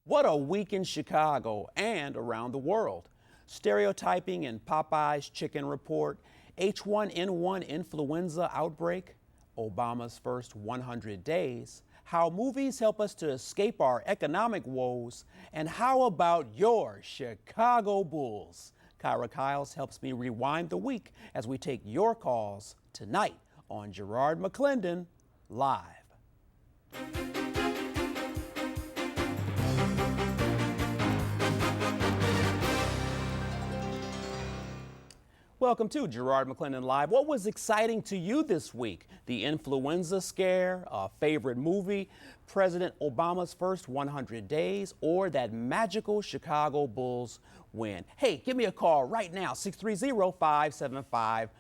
What a week in Chicago and around the world. Stereotyping in Popeye's chicken report, H1N1 influenza outbreak, Obama's first 100 days, how movies help us to escape our economic woes, and how about your Chicago Bulls? Kyra Kyles helps me rewind the week as we take your calls tonight on Gerard McClendon Live. Welcome to Gerard McClendon Live. What was exciting to you this week? The influenza scare, a favorite movie, President Obama's first 100 days, or that magical Chicago Bulls win? Hey, give me a call right now, 630-575-TALK.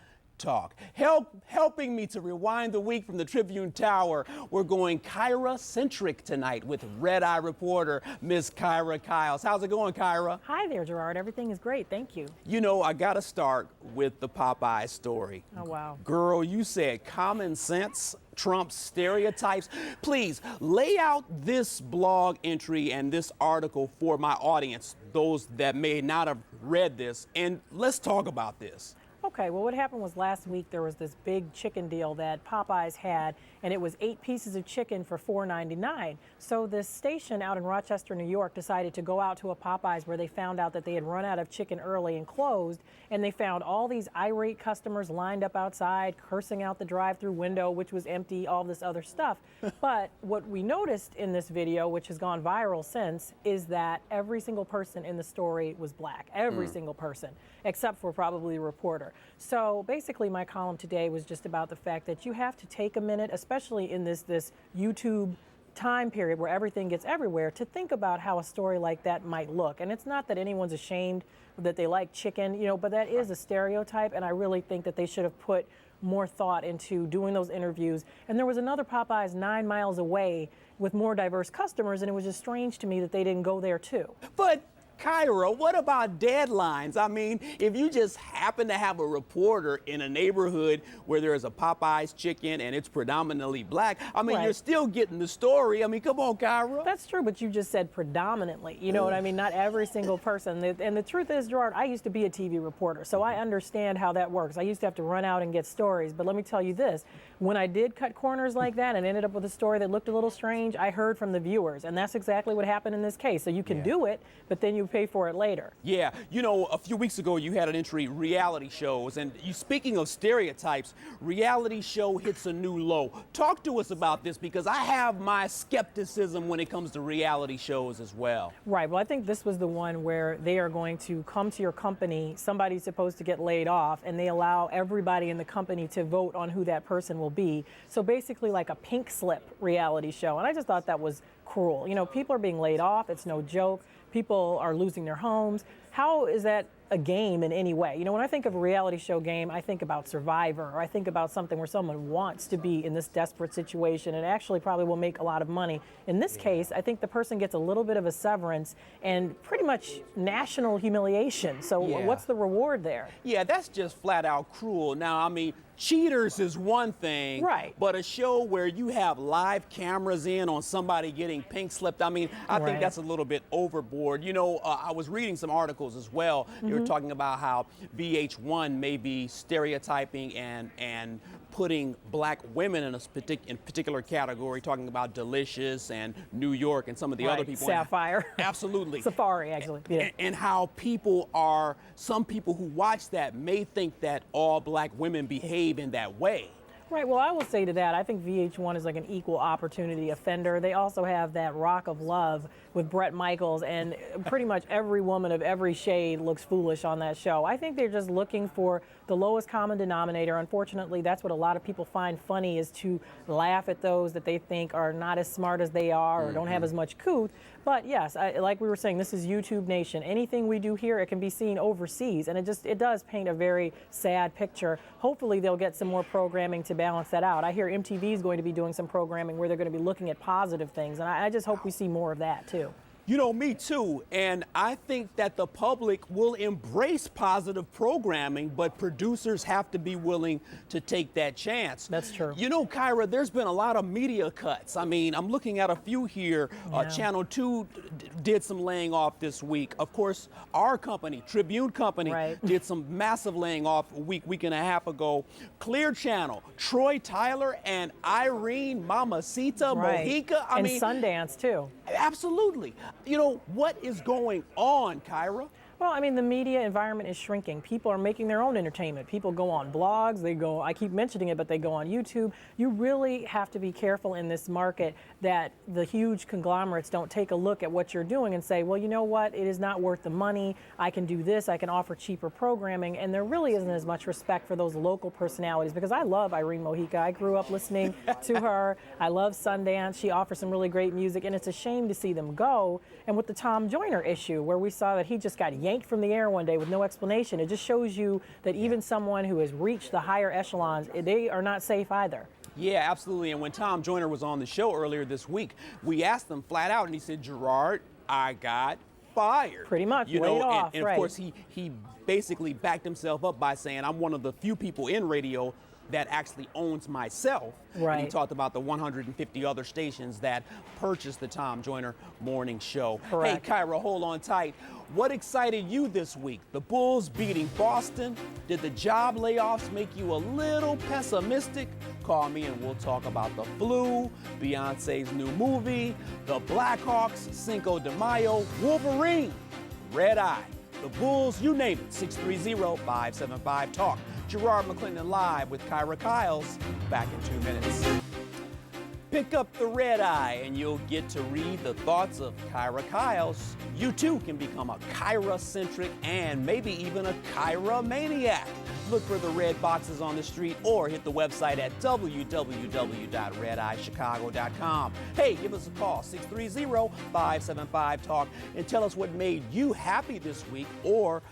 Helping me to rewind the week from the Tribune Tower, we're going Kyra-centric tonight with Red Eye reporter Miss Kyra Kyles. How's it going, Kyra? Hi there, Gerard. Everything is great. Thank you. You know, I got to start with the Popeye story. Oh, wow. Girl, you said common sense trumps stereotypes. Please lay out this blog entry and this article for my audience, those that may not have read this, and let's talk about this. Okay, well, what happened was last week there was this big chicken deal that Popeyes had, and it was 8 pieces of chicken for $4.99. So this station out in Rochester, New York, decided to go out to a Popeyes where they found out that they had run out of chicken early and closed, and they found all these irate customers lined up outside, cursing out the drive-through window, which was empty, all this other stuff. But what we noticed in this video, which has gone viral since, is that every single person in the story was black. Every single person, except for probably the reporter. So basically my column today was just about the fact that you have to take a minute, especially in this YouTube time period where everything gets everywhere, to think about how a story like that might look. And it's not that anyone's ashamed that they like chicken, you know, but that is a stereotype, and I really think that they should have put more thought into doing those interviews. And there was another Popeyes 9 miles away with more diverse customers, and it was just strange to me that they didn't go there too. But Kyra, what about deadlines? I mean, if you just happen to have a reporter in a neighborhood where there is a Popeye's chicken and it's predominantly black, I mean, You're still getting the story. I mean, come on, Kyra. That's true, but you just said predominantly. You know what I mean? Not every single person. And the truth is, Gerard, I used to be a TV reporter, so I understand how that works. I used to have to run out and get stories, but let me tell you this. When I did cut corners like that and ended up with a story that looked a little strange, I heard from the viewers, and that's exactly what happened in this case. So you can do it, but then you pay for it later. Yeah, you know, a few weeks ago you had an entry, reality shows, and speaking of stereotypes, reality show hits a new low. Talk to us about this, because I have my skepticism when it comes to reality shows as well. Right, well, I think this was the one where they are going to come to your company, somebody's supposed to get laid off, and they allow everybody in the company to vote on who that person will be. So basically like a pink slip reality show, and I just thought that was cruel. You know, people are being laid off, it's no joke. People are losing their homes. How is that a game in any way? You know, when I think of a reality show game, I think about Survivor, or I think about something where someone wants to be in this desperate situation and actually probably will make a lot of money. In this case, I think the person gets a little bit of a severance and pretty much national humiliation. So what's the reward there? Yeah, that's just flat out cruel. Now, I mean, cheaters is one thing, right? But a show where you have live cameras in on somebody getting pink slipped, I mean, I think that's a little bit overboard. You know, I was reading some articles as well. They were talking about how VH1 may be stereotyping and putting black women in a particular category, talking about Delicious and New York and some of the other people. Sapphire. Absolutely. Safari, actually. Yeah. And how some people who watch that may think that all black women behave in that way. Right, well, I will say to that, I think VH1 is like an equal opportunity offender. They also have that Rock of Love with Bret Michaels, and pretty much every woman of every shade looks foolish on that show. I think they're just looking for the lowest common denominator. Unfortunately, that's what a lot of people find funny, is to laugh at those that they think are not as smart as they are or don't have as much couth. But yes, like we were saying, this is YouTube Nation. Anything we do here, it can be seen overseas, and it does paint a very sad picture. Hopefully they'll get some more programming to balance that out. I hear MTV is going to be doing some programming where they're going to be looking at positive things, and I just hope we see more of that too. You know, me too. And I think that the public will embrace positive programming, but producers have to be willing to take that chance. That's true. You know, Kyra, there's been a lot of media cuts. I mean, I'm looking at a few here. Yeah. Channel 2 did some laying off this week. Of course, our company, Tribune Company, Right. did some massive laying off a week and a half ago. Clear Channel, Troy Tyler and Irene Mamacita Right. Mojica. And Sundance, too. Absolutely. You know, what is going on, Kyra? Well, I mean, the media environment is shrinking. People are making their own entertainment. People go on blogs, I keep mentioning it, but they go on YouTube. You really have to be careful in this market that the huge conglomerates don't take a look at what you're doing and say, well, you know what, it is not worth the money. I can do this, I can offer cheaper programming. And there really isn't as much respect for those local personalities, because I love Irene Mojica. I grew up listening to her. I love Sundance. She offers some really great music, and it's a shame to see them go. And with the Tom Joyner issue, where we saw that he just got yanked from the air one day with no explanation, it just shows you that even someone who has reached the higher echelons, they are not safe either. Yeah, absolutely. And when Tom Joyner was on the show earlier this week, we asked him flat out, and he said, Gerard, I got fired. Pretty much, you laid know, off, and right. of course, he basically backed himself up by saying, I'm one of the few people in radio that actually owns myself. Right. And he talked about the 150 other stations that purchased the Tom Joyner Morning Show. Correct. Hey, Kyra, hold on tight. What excited you this week? The Bulls beating Boston? Did the job layoffs make you a little pessimistic? Call me and we'll talk about the flu, Beyonce's new movie, the Blackhawks, Cinco de Mayo, Wolverine, Red Eye, the Bulls, you name it, 630-575-TALK. Gerard McClendon live with Kyra Kyles, back in 2 minutes. Pick up the Red Eye and you'll get to read the thoughts of Kyra Kyles. You too can become a Kyra-centric and maybe even a Kyra-maniac. Look for the red boxes on the street or hit the website at www.redeyechicago.com. Hey, give us a call, 630-575-TALK, and tell us what made you happy this week or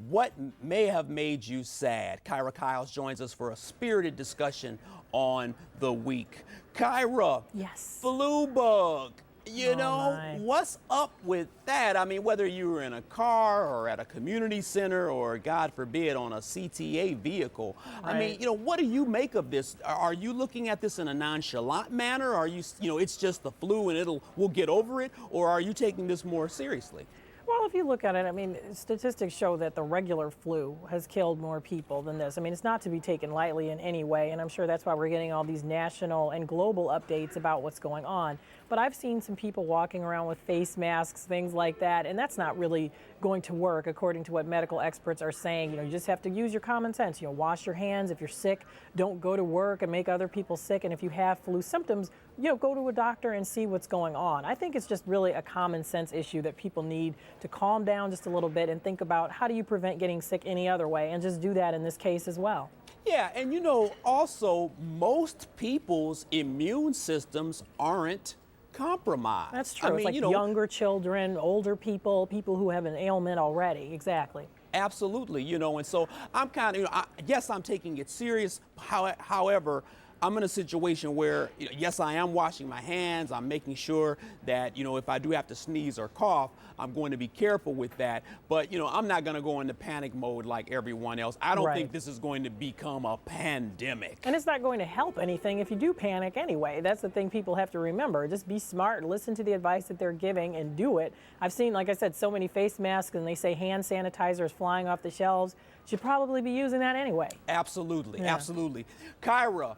what may have made you sad. Kyra Kyles joins us for a spirited discussion on the week. Kyra, Yes. flu bug. You Oh, know, my. what's up with that? I mean, whether you were in a car or at a community center or, God forbid, on a CTA vehicle. I mean, Right. you know, what do you make of this? Are you looking at this in a nonchalant manner? Are you know, it's just the flu and we'll get over it? Or are you taking this more seriously? Well, if you look at it, I mean, statistics show that the regular flu has killed more people than this. I mean, it's not to be taken lightly in any way, and I'm sure that's why we're getting all these national and global updates about what's going on. But I've seen some people walking around with face masks, things like that, and that's not really going to work according to what medical experts are saying. You know, you just have to use your common sense. You know, wash your hands. If you're sick, don't go to work and make other people sick. And if you have flu symptoms, you know, go to a doctor and see what's going on. I think it's just really a common sense issue that people need to calm down just a little bit and think about how do you prevent getting sick any other way, and just do that in this case as well. Yeah, and you know, also, most people's immune systems aren't compromised. That's true. I It's mean, like you know, younger children, older people, people who have an ailment already. Exactly. absolutely, you know, and so I'm kind of, you know, yes, I'm taking it serious. However, I'm in a situation where, you know, yes, I am washing my hands. I'm making sure that, you know, if I do have to sneeze or cough, I'm going to be careful with that. But, you know, I'm not going to go into panic mode like everyone else. I don't Right. think this is going to become a pandemic. And it's not going to help anything if you do panic anyway. That's the thing people have to remember. Just be smart, listen to the advice that they're giving, and do it. I've seen, like I said, so many face masks, and they say hand sanitizers flying off the shelves. Should probably be using that anyway. Absolutely, Yeah. absolutely. Kyra,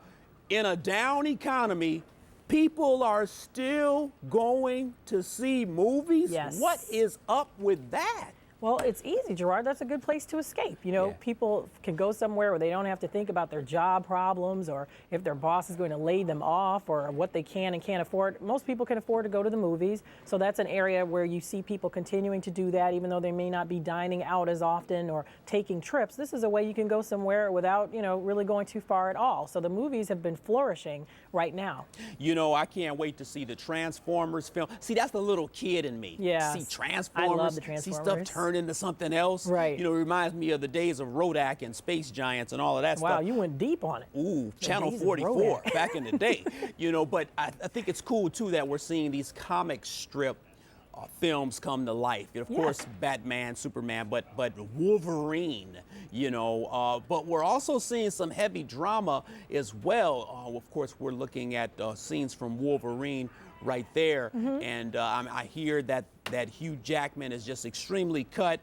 in a down economy, people are still going to see movies? Yes. What is up with that? Well, it's easy, Gerard. That's a good place to escape. You know, Yeah. people can go somewhere where they don't have to think about their job problems or if their boss is going to lay them off or what they can and can't afford. Most people can afford to go to the movies. So that's an area where you see people continuing to do that, even though they may not be dining out as often or taking trips. This is a way you can go somewhere without, you know, really going too far at all. So the movies have been flourishing right now. You know, I can't wait to see the Transformers film. See, that's the little kid in me. Yes. See Transformers. I love the See stuff Transformers. turn into something else. Right. You know, it reminds me of the days of Rodak and Space Giants and all of that Wow, stuff. you went deep on it. Ooh, Channel days of 44 Rodak. back in the day. You know, but I think it's cool too that we're seeing these comic strip films come to life. Of course, Batman, Superman, but Wolverine, you know. But we're also seeing some heavy drama as well. Of course, we're looking at scenes from Wolverine right there, and I hear that Hugh Jackman is just extremely cut.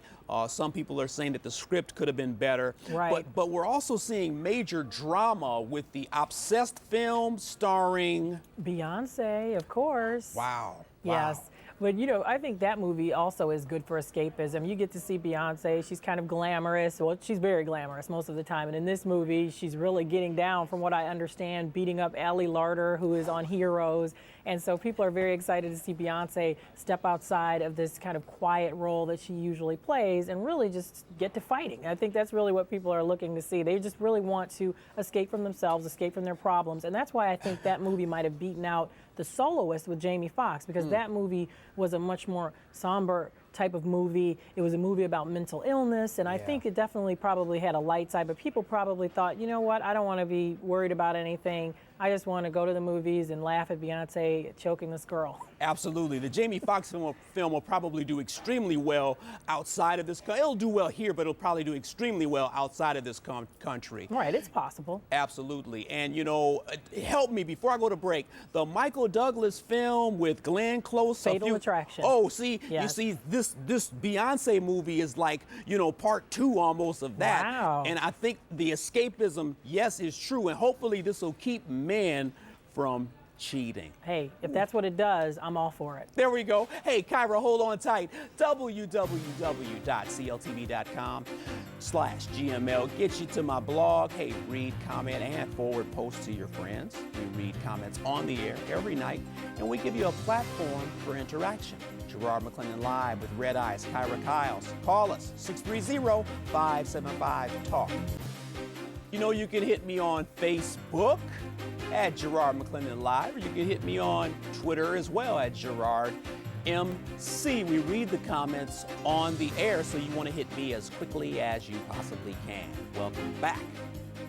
Some people are saying that the script could have been better. Right. But we're also seeing major drama with the Obsessed film starring Beyonce, of course. Wow. Yes. But, you know, I think that movie also is good for escapism. You get to see Beyonce. She's kind of glamorous. Well, she's very glamorous most of the time. And in this movie, she's really getting down, from what I understand, beating up Ali Larter, who is on Heroes. And so people are very excited to see Beyonce step outside of this kind of quiet role that she usually plays and really just get to fighting. I think that's really what people are looking to see. They just really want to escape from themselves, escape from their problems. And that's why I think that movie might have beaten out The Soloist with Jamie Foxx, because that movie was a much more somber type of movie. It was a movie about mental illness, and I think it definitely probably had a light side, but people probably thought, you know what, I don't want to be worried about anything. I just want to go to the movies and laugh at Beyonce choking this girl. Absolutely. The Jamie Foxx film will probably do extremely well outside of this country. It'll do well here, but it'll probably do extremely well outside of this country. Right, it's possible. Absolutely. And, you know, help me before I go to break. The Michael Douglas film with Glenn Close. Fatal Attraction. Oh, see, Yes. you see, this Beyonce movie is like, you know, part 2 almost of that. Wow. And I think the escapism, yes, is true. And hopefully this will keep men from cheating. Hey, if that's what it does, I'm all for it. There we go. Hey, Kyra, hold on tight. www.cltv.com/GML gets you to my blog. Hey, read, comment, and forward posts to your friends. We read comments on the air every night, and we give you a platform for interaction. Gerard McClendon Live with Red Eyes, Kyra Kyles. Call us, 630-575-TALK. You know, you can hit me on Facebook at Gerard McClendon Live, or you can hit me on Twitter as well at Gerard MC. We read the comments on the air, so you want to hit me as quickly as you possibly can. Welcome back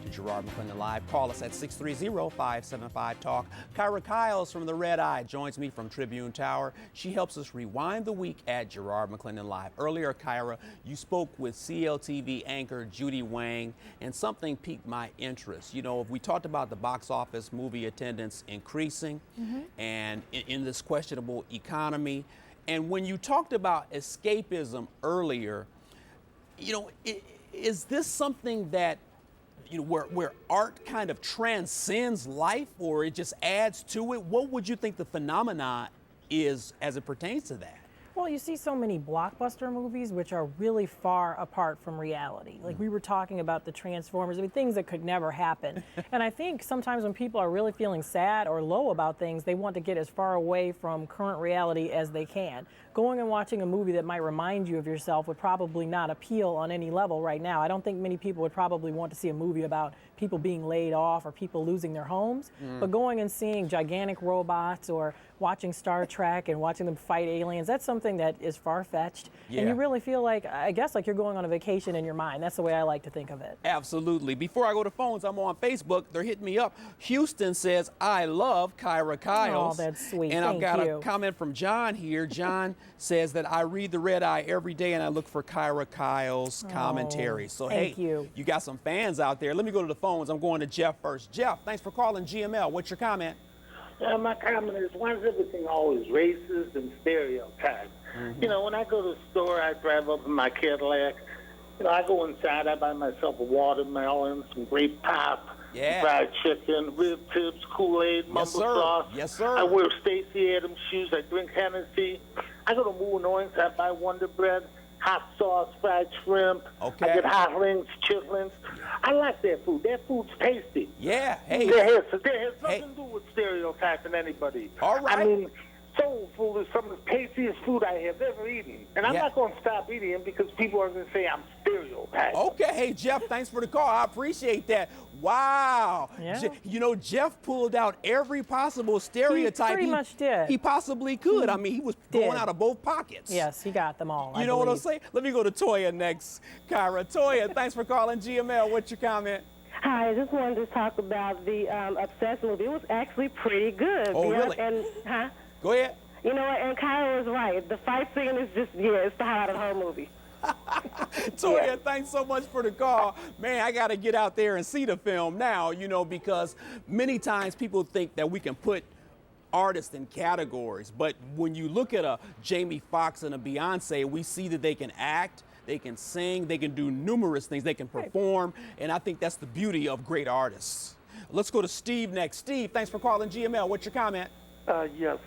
to Gerard McClendon Live. Call us at 630-575-TALK. Kyra Kyles from the Red Eye joins me from Tribune Tower. She helps us rewind the week at Gerard McClendon Live. Earlier, Kyra, you spoke with CLTV anchor Judy Wang, and something piqued my interest. You know, we talked about the box office movie attendance increasing and in this questionable economy. And when you talked about escapism earlier, you know, is this something that, you know, where art kind of transcends life, or it just adds to it? What would you think the phenomena is as it pertains to that? Well, you see so many blockbuster movies which are really far apart from reality. Like we were talking about the Transformers, I mean, things that could never happen. And I think sometimes when people are really feeling sad or low about things, they want to get as far away from current reality as they can. Going and watching a movie that might remind you of yourself would probably not appeal on any level right now. I don't think many people would probably want to see a movie about people being laid off or people losing their homes. But going and seeing gigantic robots or watching Star Trek and watching them fight aliens, that's something that is far-fetched. And you really feel like, I guess, like you're going on a vacation in your mind. That's the way I like to think of it. Absolutely. Before I go to phones, I'm on Facebook. They're hitting me up. Houston says, I love Kyra Kyles. Oh, that's sweet. And I've got Thank a comment from John here. John says that I read the Red Eye every day and I look for Kyra Kyles commentary. So, thank hey, you. You got some fans out there. Let me go to the phones. I'm going to Jeff first. Jeff, thanks for calling GML. What's your comment? My comment is, why is everything always racist and stereotyped? You know, when I go to the store, I drive up in my Cadillac. You know, I go inside, I buy myself a watermelon, some grape pop, fried chicken, rib tips, Kool-Aid, mumble sauce. Yes, sir. I wear Stacey Adams shoes. I drink Hennessy. I go to Moo and Oinks. I buy Wonder Bread, hot sauce, fried shrimp. Okay. I get hot links, chitlins. I like that food. That food's tasty. Yeah. Hey. That has nothing to do with stereotyping anybody. All right. I mean, soul food is some of the tastiest food I have ever eaten. And I'm not going to stop eating it because people are going to say I'm stereotyping. Okay. Hey, Jeff, thanks for the call. I appreciate that. Wow. Yeah. You know, Jeff pulled out every possible stereotype. He pretty much did. He possibly could. I mean, he was going out of both pockets. Yes, he got them all. You know what I'm saying? Let me go to Toya next. Kyra, Toya, thanks for calling GML. What's your comment? Hi, I just wanted to talk about the Obsessed movie. It was actually pretty good. Oh, really? And, Go ahead. You know what? And Kyra was right. The fight scene is just, it's the highlight of the whole movie. Toya, thanks so much for the call. Man, I got to get out there and see the film now, because many times people think that we can put artists in categories. But when you look at a Jamie Foxx and a Beyonce, we see that they can act, they can sing, they can do numerous things, they can perform. And I think that's the beauty of great artists. Let's go to Steve next. Steve, thanks for calling GML. What's your comment? Yes.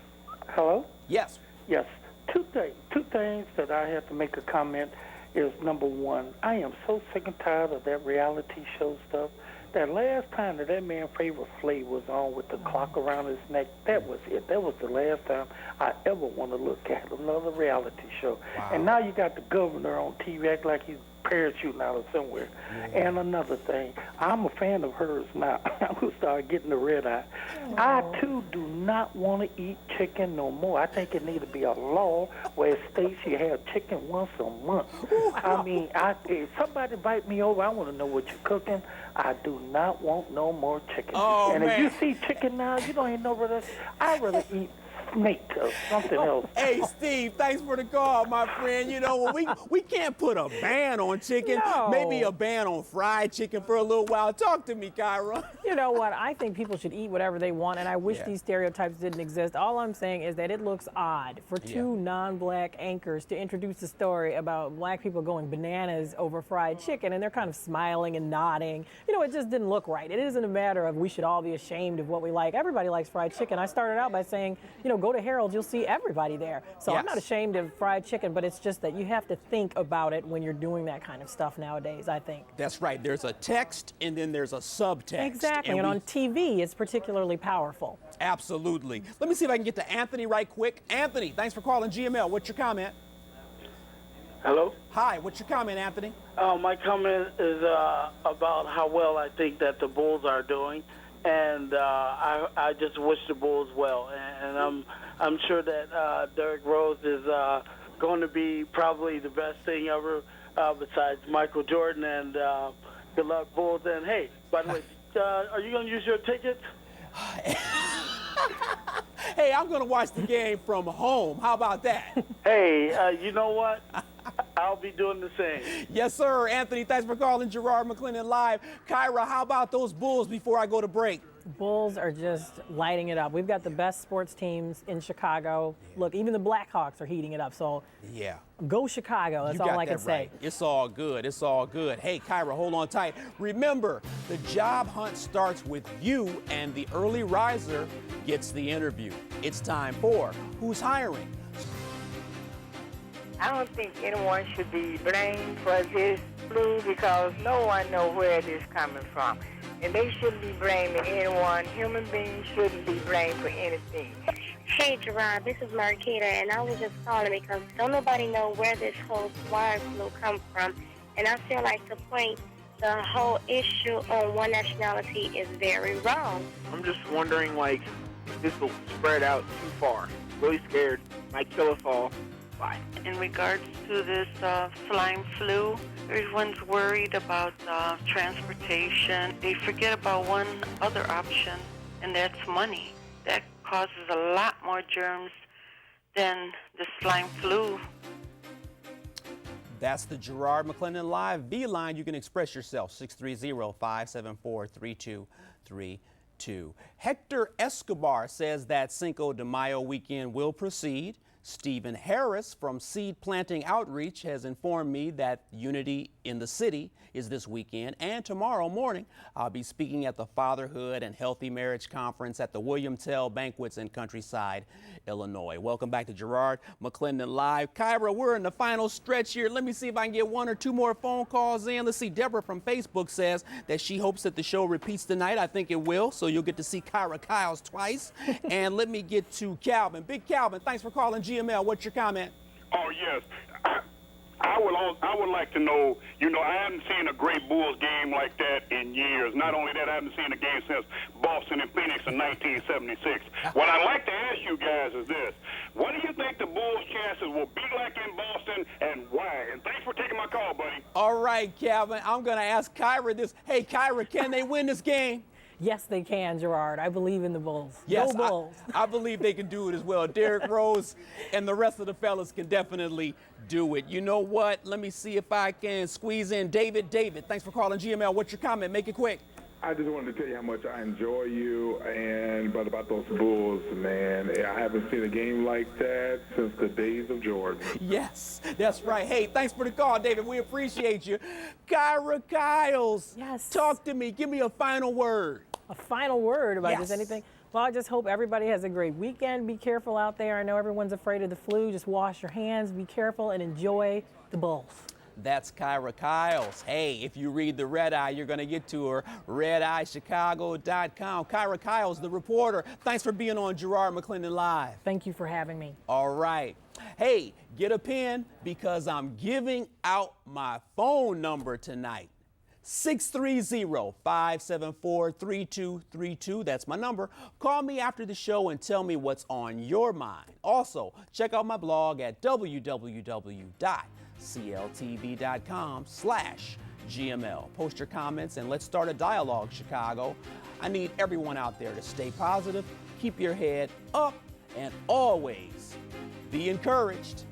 Hello? Yes. Yes. Two things that I have to make a comment is, number one, I am so sick and tired of that reality show stuff. That last time that man Flavor Flav was on with the clock around his neck, that was it. That was the last time I ever want to look at another reality show. Wow. And now you got the governor on TV act like he's parachuting out of somewhere. And another thing, I'm a fan of hers now. I'm going to start getting the red eye. I, too, do not want to eat chicken no more. I think it needs to be a law where it states you have chicken once a month. I mean, if somebody invite me over, I want to know what you're cooking. I do not want no more chicken. Oh, and man. if you see chicken now, you don't even know what it is. I'd rather eat snake or something else. Hey, Steve, thanks for the call, my friend. We can't put a ban on chicken. No. Maybe a ban on fried chicken for a little while. Talk to me, Kyra. You know what? I think people should eat whatever they want, and I wish these stereotypes didn't exist. All I'm saying is that it looks odd for two non-black anchors to introduce a story about black people going bananas over fried chicken, and they're kind of smiling and nodding. It just didn't look right. It isn't a matter of we should all be ashamed of what we like. Everybody likes fried chicken. I started out by saying, go to Harold's, you'll see everybody there. So I'm not ashamed of fried chicken, but it's just that you have to think about it when you're doing that kind of stuff nowadays, I think. That's right. There's a text and then there's a subtext. Exactly. And on TV, it's particularly powerful. Absolutely. Let me see if I can get to Anthony right quick. Anthony, thanks for calling GML. What's your comment? Hello? Hi, what's your comment, Anthony? My comment is about how well I think that the Bulls are doing, and I just wish the Bulls well. And I'm sure that Derrick Rose is going to be probably the best thing ever besides Michael Jordan. And good luck, Bulls. And hey, by the way, are you going to use your tickets? Hey, I'm going to watch the game from home. How about that? Hey, you know what? I'll be doing the same. Yes, sir. Anthony, thanks for calling Gerard McClendon Live. Kyra, how about those Bulls before I go to break? Bulls are just lighting it up. We've got the best sports teams in Chicago. Look, even the Blackhawks are heating it up. So go Chicago. That's all I can say. It's all good. It's all good. Hey, Kyra, hold on tight. Remember, the job hunt starts with you, and the early riser gets the interview. It's time for Who's Hiring? I don't think anyone should be blamed for this flu because no one knows where it is coming from. And they shouldn't be blaming anyone. Human beings shouldn't be blamed for anything. Hey, Gerard, this is Marquita, and I was just calling because don't nobody know where this whole swine flu come from. And I feel like to point the whole issue on one nationality is very wrong. I'm just wondering, if this will spread out too far. Really scared. Might kill us all. Bye. In regards to this swine flu, everyone's worried about transportation. They forget about one other option, and that's money. That causes a lot more germs than the swine flu. That's the Gerard McClendon Live B-Line. You can express yourself, 630-574-3232. Hector Escobar says that Cinco de Mayo weekend will proceed. Stephen Harris from Seed Planting Outreach has informed me that Unity in the City is this weekend, and tomorrow morning I'll be speaking at the Fatherhood and Healthy Marriage Conference at the William Tell Banquets in Countryside, Illinois. Welcome back to Gerard McClendon Live. Kyra, we're in the final stretch here. Let me see if I can get one or two more phone calls in. Let's see, Deborah from Facebook says that she hopes that the show repeats tonight. I think it will, so you'll get to see Kyra Kyles twice. And let me get to Calvin. Big Calvin, thanks for calling GML. What's your comment? Oh, yes. I would like to know, I haven't seen a great Bulls game like that in years. Not only that, I haven't seen a game since Boston and Phoenix in 1976. What I'd like to ask you guys is this. What do you think the Bulls' chances will be like in Boston, and why? And thanks for taking my call, buddy. All right, Calvin, I'm going to ask Kyra this. Hey, Kyra, can they win this game? Yes, they can, Gerard. I believe in the Bulls. Yes, Go Bulls. I believe they can do it as well. Derrick Rose and the rest of the fellas can definitely do it. You know what? Let me see if I can squeeze in David. David, thanks for calling GML. What's your comment? Make it quick. I just wanted to tell you how much I enjoy you, but about those Bulls, man, I haven't seen a game like that since the days of Jordan. Yes, that's right. Hey, thanks for the call, David. We appreciate you. Kyra Kyles, yes. Talk to me. Give me a final word. A final word about Yes. just anything? Well, I just hope everybody has a great weekend. Be careful out there. I know everyone's afraid of the flu. Just wash your hands, be careful, and enjoy the Bulls. That's Kyra Kyles. Hey, if you read the Red Eye, you're going to get to her, redeyechicago.com. Kyra Kyles, the reporter. Thanks for being on Gerard McClendon Live. Thank you for having me. All right. Hey, get a pen because I'm giving out my phone number tonight. 630-574-3232. That's my number. Call me after the show and tell me what's on your mind. Also, check out my blog at www.cltv.com/GML. Post your comments and let's start a dialogue, Chicago. I need everyone out there to stay positive, keep your head up, and always be encouraged.